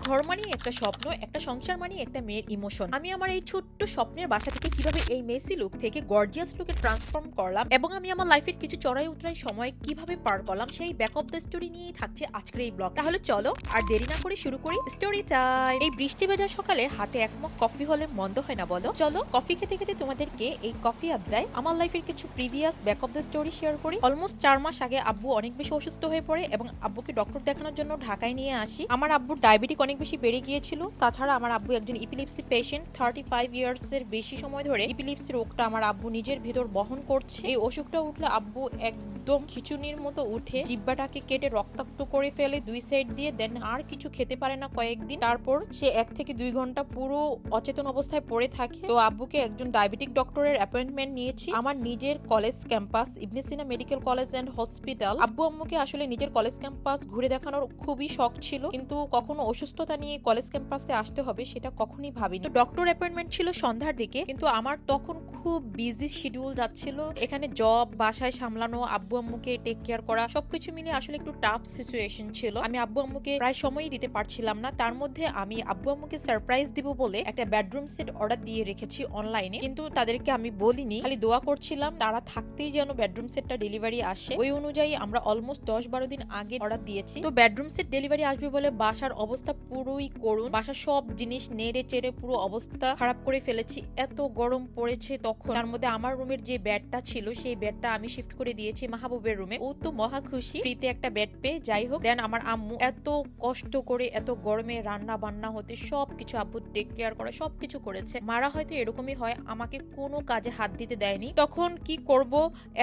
ঘর মানেই একটা স্বপ্ন, একটা সংসার মানেই একটা মেয়ের ইমোশন। আমি আমার এই ছোট্ট স্বপ্নের বাসা থেকে কিভাবে এই মেসি লুক থেকে গর্জিয়াস লুকে ট্রান্সফর্ম করলাম এবং আমি আমার লাইফের কিছু চড়াই উতরাই সময় কিভাবে পার করলাম সেই ব্যাক অফ দ্য স্টোরি নিয়েই থাকছে আজকের এই ব্লগ। তাহলে চলো আর দেরি না করে শুরু করি স্টোরি টাইম। এই বৃষ্টি ভেজা সকালে হাতে এক মগ কফি হলে মন্দ হয় না বলো? চলো কফি খেতে খেতে তোমাদেরকে এই কফি আড্ডায় আমার লাইফের কিছু previous back of the story share করি। অলমোস্ট 4 মাস আগে আব্বু অনেক বেশি অসুস্থ হয়ে পড়ে এবং আব্বুকে ডক্টর দেখানোর জন্য ঢাকায় নিয়ে আসি। আমার আব্বুর ডায়াবেটিক অনেক বেশি বেড়ে গিয়েছিল। তাছাড়া আমার আব্বু একজন ইপিলিপসি পেশেন্ট। 35 ইয়ার্স এর বেশি সময় ধরে ইপিলিপসি রোগটা আমার আব্বু নিজের ভিতর বহন করছে। এই অসুখটা উঠলে আব্বু একদম খিচুনির মতো উঠে জিহ্বাটাকে কেটে রক্তাক্ত করে ফেলে দুই সাইড দিয়ে, দেন আর কিছু খেতে পারে না কয়েকদিন। তারপর সে 1 থেকে 2 ঘন্টা পুরো অচেতন অবস্থায় পড়ে থাকে। তো আব্বুকে একজন ডায়াবেটিক ডক্টরের অ্যাপয়েন্টমেন্ট নিয়েছি আমার নিজের college campus Ibn Sina medical college and hospital. আব্বু আম্মুকে আসলে নিজের কলেজ ক্যাম্পাস ঘুরে দেখানোর খুবই শখ ছিল, কিন্তু কখনো অসুস্থতা নিয়ে কলেজ ক্যাম্পাসে আসতে হবে সেটা কখনোই ভাবিনি। তো ডক্টর অ্যাপয়েন্টমেন্ট ছিল সন্ধ্যার দিকে, কিন্তু আমার তখন খুব বিজি শিডিউল যাচ্ছিল। এখানে জব, বাসায় সামলানো, আব্বু আম্মুকে টেক কেয়ার করা, সবকিছু মিলে আসলে একটু টাফ সিচুয়েশন ছিল। আমি আব্বু আম্মুকে প্রায় সময়ই দিতে পারছিলাম না। তার মধ্যে আমি আব্বু আম্মুকে সারপ্রাইজ দিব বলে একটা বেডরুম সেট অর্ডার দিয়ে রেখেছি অনলাইনে, কিন্তু তাদেরকে আমি বলিনি, খালি দোয়া করছিলাম তারা থাকতেই যেন বেডরুম সেটটা ডেলিভারি আসে। ওই অনুযায়ী আমরা অলমোস্ট 10-12 দিন আগে অর্ডার দিয়েছি। তো বেডরুম সেট ডেলিভারি আসবে বলে বাসার অবস্থা পুরোই করুন। বাসার সব জিনিস নেড়ে চেড়ে পুরো অবস্থা খারাপ করে ফেলেছি। এত গরম পড়েছে তখন। তার মধ্যে আমার রুমের যে বেডটা ছিল সেই বেডটা আমি শিফট করে দিয়েছি মাহবুবের রুমে। ও তো মহা খুশি ফ্রিতে একটা বেড পেয়ে। যাই হোক, দেন আমার আম্মু এত কষ্ট করে এত গরমে রান্না বান্না হতে সবকিছু আব্বু টেক কেয়ার করা সবকিছু করেছে। মারা হয়তো এরকমই হয়, আমাকে কোনো কাজে হাত দিতে দেয়নি। তখন কি করব,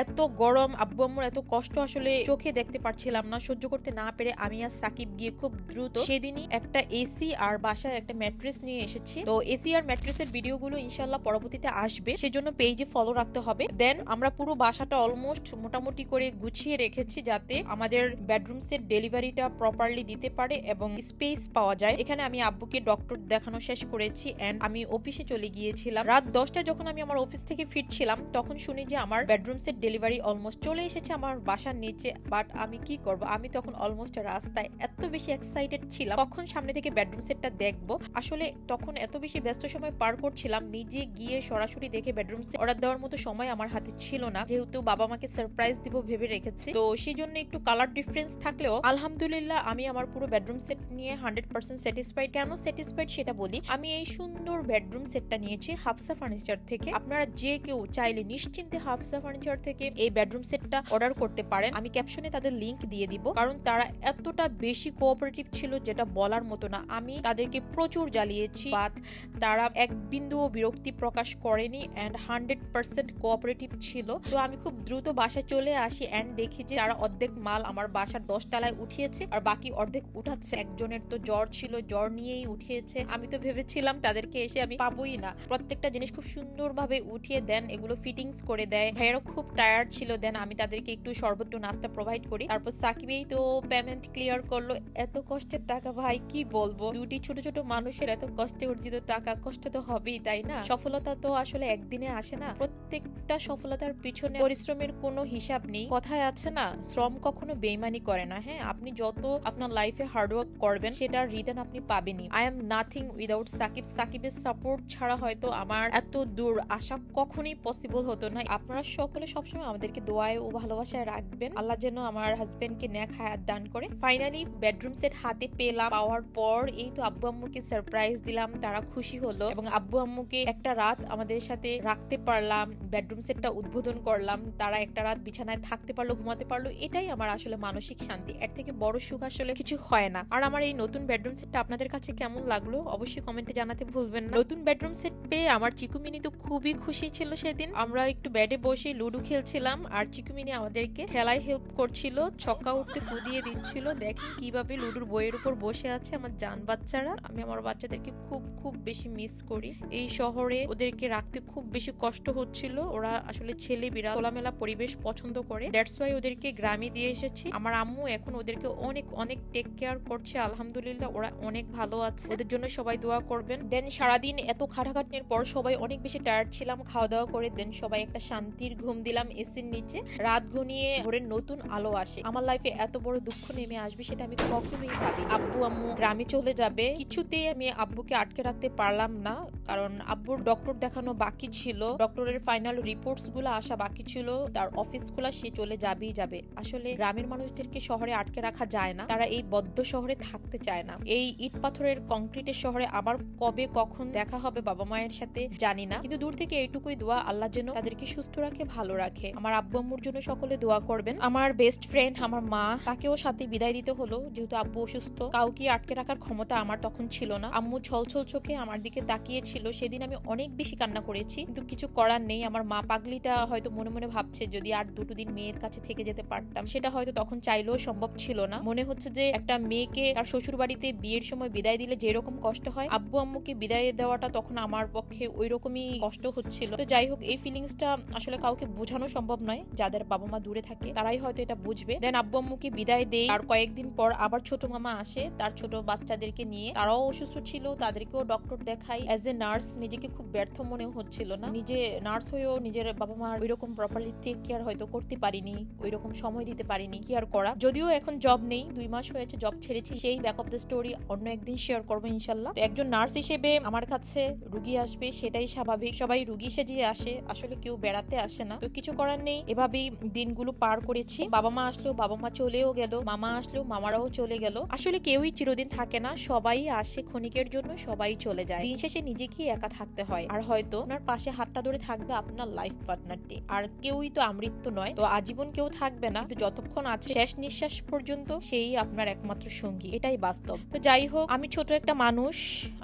এত গরম, আব্বু আম্মুর এত কষ্ট আসলে চোখে দেখতে পারছিলাম না। সহ্য করতে না পেরে আমি আর সাকিব গিয়ে খুব দ্রুত সেদিনই একটা এসি আর বাসায় একটা ম্যাট্রেস নিয়ে এসেছি। তো এসি আর ম্যাট্রেসের ভিডিওগুলো ইনশাল্লাহ পরবর্তীতে আসবে, সেজন্য পেজে ফলো রাখতে হবে। দেন আমরা পুরো বাসাটা অলমোস্ট মোটামুটি করে গুছিয়ে রেখেছি যাতে আমাদের বেডরুম সেট ডেলিভারিটা প্রপারলি দিতে পারে এবং স্পেস পাওয়া যায়। এখানে আমি আব্বুকে ডক্টর দেখানো শেষ করেছি এন্ড আমি অফিসে চলে গিয়েছিলাম। রাত 10টায় যখন আমি আমার অফিস থেকে ফিরছিলাম তখন শুনি যে আমার বেডরুম সেট ডেলিভারি অলমোস্ট চলে এসেছে আমার বাসার নিচে। বাট আমি কি করব, আমি তখন অলমোস্ট রাস্তায় এত বেশি এক্সাইটেড ছিলাম কখন সামনে থেকে বেডরুম সেটটা দেখবো। আসলে তখন এত বেশি ব্যস্ত সময় পার করছিলাম, নিজে গিয়ে সরাসরি দেখে বেডরুম সেট অর্ডার দেওয়ার মতো সময় আমার হাতে ছিল না, যেহেতু বাবা মাকে সারপ্রাইজ দিব ভেবে রেখেছি। তো সেই জন্য একটু কালার ডিফারেন্স থাকলেও আলহামদুলিল্লাহ আমি আমার পুরো বেডরুম সেট নিয়ে 100% স্যাটিসফাইড। কেন স্যাটিসফাইড সেটা বলি। আমি এই সুন্দর বেডরুম সেটটা নিয়েছি হাফসা ফার্নিচার থেকে। আপনারা যে কেউ চাইলে নিশ্চিন্তে হাফসা ফার্নিচার থেকে এই বেডরুম সেটটা অর্ডার করতে পারেন। আমি ক্যাপশনে তাদের লিংক দিয়ে দিব, কারণ তারা এতটা বেশি কোঅপারেটিভ ছিল যেটা বলার মতো না। আমি তাদেরকে প্রচুর জ্বালিয়েছি, বাট তারা এক বিন্দুও বিরক্তি প্রকাশ করেনি এন্ড 100% কোঅপারেটিভ ছিল। তো আমি খুব দ্রুত বাসায় চলে আসি এন্ড দেখি যে তারা অর্ধেক মাল আমার বাসার 10 তলায় উঠিয়েছে আর বাকি অর্ধেক উঠাচ্ছে। একজনের তো জ্বর ছিল, জ্বর নিয়েই উঠিয়েছে। আমি তো ভেবেছিলাম তাদেরকে এসে আমি পাবোই না। প্রত্যেকটা জিনিস খুব সুন্দরভাবে উঠিয়ে দেন, এগুলো ফিটিংস করে দেয়। ভাইয়েরও খুব টায়ার্ড ছিল, দেন আমি তাদেরকে একটু শরবত নাস্তা প্রোভাইড করি। তারপর সাকিবেই তো পেমেন্ট ক্লিয়ার করলো। এত কষ্টের টাকা ভাই কি বলবো, দুটি ছোট ছোট মানুষের এত কষ্টে অর্জিত টাকা, কষ্ট তো হবেই তাই না। সফলতা তো আসলে একদিনে আসে না, প্রত্যেকটা সফলতার পিছনে পরিশ্রমের কোনো হিসাব নেই। কথায় আছে না, শ্রম কখনো বেইমানি করে না। হ্যাঁ, আপনি যত আপনার লাইফে হার্ডওয়ার্ক করবেন সেটার রিটার্ন আপনি পাবেনই। I am nothing without Shakib. সাকিবের সাপোর্ট ছাড়া হয়তো আমার এত দূর আসা কখনোই পসিবল হতো না। আপনারা সকলে সবসময় আমাদেরকে দোয়ায় ও ভালোবাসায় রাখবেন। আল্লাহ যেন আমার হাজবেন্ডকে নেক হায়াত দান করে। ফাইনালি বেডরুম সেট হাতে পেলাম। পাওয়ার পর এই তো আব্বু আম্মুকে সারপ্রাইজ দিলাম, তারা খুশি হলো এবং আব্বু আম্মুকে একটা রাত আমাদের সাথে রাখতে পারলাম। বেডরুম সেটটা উদ্বোধন করলাম, তারা একটা রাত বিছানায় থাকতে পারলো, ঘুমাতে পারলো। এটাই আমার আসলে মানসিক শান্তি। এর থেকে বড় সুখ আসলে কিছু হয় না। আর আমার এই নতুন বেডরুম সেটটা আপনাদের কাছে কেমন লাগলো অবশ্যই কমেন্টে জানাতে ভুলবেন না। নতুন বেডরুম সেট পেয়ে আমার চিকুমিনি তো খুবই খুশি ছিল সেদিন। আমরা একটু বেডে বসে লুডো খেলছিলাম আর চিকুমিনি আমাদেরকে খেলায় হেল্প করছিল, ছক্কা উঠতে ফু দিয়ে দিচ্ছিল। দেখেন কিভাবে লুডোর বইয়ের উপর বসে আছে আমার জান বাচ্চারা। আমি আমার বাচ্চাদেরকে খুব খুব বেশি মিস করি। এই শহরে ওদেরকে রাখতে খুব বেশি কষ্ট হচ্ছিল। ওরা আসলে ছেলে বিড়াল খোলামেলা পরিবেশ পছন্দ করে, দ্যাটস ওয়াই ওদেরকে গ্রামে দিয়ে এসেছি। আমার আম্মু এখন ওদেরকে অনেক অনেক টেক কেয়ার করছে। আলহামদুলিল্লাহ ওরা অনেক ভালো আছে, ওদের জন্য সবাই দোয়া করবেন। দেন সারাদিন এত খাটাখাটনির পর সবাই অনেক বেশি টায়ার্ড ছিলাম, খাওয়া দাওয়া করে দেন সবাই একটা শান্তির ঘুম দিলাম এসির নিচে। রাত ঘনিয়ে ভোরের নতুন আলো আসে। আমার লাইফে এত বড় দুঃখ নেমে আসবে সেটা আমি কখনোই ভাবি। আব্বু আম্মু গ্রামে গ্রামে চলে যাবে। কিছুতেই আমি আব্বুকে আটকে রাখতে পারলাম না, কারণ আব্বুর ডক্টর দেখানো বাকি ছিল, ডক্টরের ফাইনাল রিপোর্টস গুলো আসা বাকি ছিল, তার অফিস গুলা সে চলে যাবেই যাবে। আসলে গ্রামের মানুষদেরকে শহরে আটকে রাখা যায় না, তারা এই বদ্ধ শহরে থাকতে চায় না। এই ইট পাথরের কংক্রিটের শহরে আবার কবে কখন দেখা হবে বাবা মায়ের সাথে জানি না, কিন্তু দূর থেকে এইটুকুই দোয়া, আল্লাহ যেন তাদেরকে সুস্থ রাখে, ভালো রাখে। আমার আব্বু আম্মুর জন্য সকলে দোয়া করবেন। আমার বেস্ট ফ্রেন্ড আমার মা, তাকেও সাথে বিদায় দিতে হলো, যেহেতু আব্বু অসুস্থ। কাউকে আটকে রাখার ক্ষমতা আমার তখন ছিল না। আম্মু ছলছল চোখে আমার দিকে তাকিয়েছিল, সেদিন আমি অনেক বেশি কান্না করেছি, কিন্তু কিছু করার নেই। আমার মা পাগলিটা হয়তো মনে মনে ভাবছে যদি আর দুটো দিন মেয়ের কাছে থেকে যেতে পারতাম, সেটা হয়তো তখন চাইলেও সম্ভব ছিল না। মনে হচ্ছে যে একটা মেয়েকে তার শ্বশুর বাড়িতে বিয়ের সময় বিদায় দিলে যেরকম কষ্ট হয়, আব্বু আম্মুকে বিদায় দেওয়াটা তখন আমার পক্ষে ওই রকমই কষ্ট হচ্ছিল। তো যাই হোক, এই ফিলিংসটা আসলে কাউকে বোঝানো সম্ভব নয়, যাদের বাবা মা দূরে থাকে তারাই হয়তো এটা বুঝবে। দেন আব্বু আম্মুকে বিদায় দেই, আর কয়েকদিন পর আবার ছোট মামা আসে তার ছোট বাচ্চাদেরকে নিয়ে। তারাও অসুস্থ ছিল, তাদেরকেও ডক্টর দেখাই। অ্যাজ এ নার্স নিজেকে খুব ব্যর্থ মনে হচ্ছিল না, নিজে নার্স হয়েও নিজের বাবা মার ওইরকম প্রপারলি টেক কেয়ার হয়তো করতে পারিনি, ওইরকম সময় দিতে পারিনি। কি আর করা, যদিও এখন জব নেই, 2 মাস হয়েছে জব ছেড়েছি। সেই ব্যাক অফ দ্য স্টোরি অন্য একদিন শেয়ার করবো ইনশাল্লাহ। তো একজন নার্স হিসেবে আমার কাছে রুগী আসবে, সেটাই স্বাভাবিক। সবাই রুগী সেজে আসে, আসলে কেউ বেড়াতে আসে না। তো কিছু করার নেই, এভাবেই দিনগুলো পার করেছি। বাবা মা আসলেও বাবা মা চলেও গেল, মামা আসলেও মামারাও চলে গেল। আসলে কেউই চিরদিন থাকে না, সবাই আসে ক্ষণিকের জন্য, সবাই চলে যায়। দিন শেষে নিজেকেই একা থাকতে হয়। আর হয়তো আপনার পাশে হাতটা ধরে থাকবে আপনার লাইফ পার্টনারটি। আর কেউই তো আমৃত্যু নয়, তো আজীবন কেউ থাকবে না, কিন্তু যতক্ষণ আছে শেষ নিঃশ্বাস পর্যন্ত সেই আপনার একমাত্র সঙ্গী, এটাই বাস্তব। তো যাই হোক, আমি ছোট একটা মানুষ,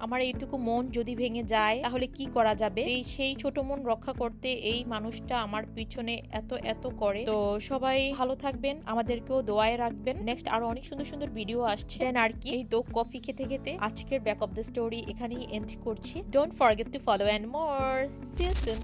আমার এইটুকু মন যদি ভেঙে যায় তাহলে কি করা যাবে। সেই ছোট মন রক্ষা করতে এই মানুষটা আমার পিছনে এত এত করে। তো সবাই ভালো থাকবেন, আমাদেরকেও দোয়ায় রাখবেন। নেক্সট আরো অনেক সুন্দর সুন্দর ভিডিও আসছে। দেন আর কি, এই তো কফি খেতে খেতে আজকের ব্যাক অফ দ্য স্টোরি এখানেই এন্ড করছি। Don't forget to follow and more. See you soon.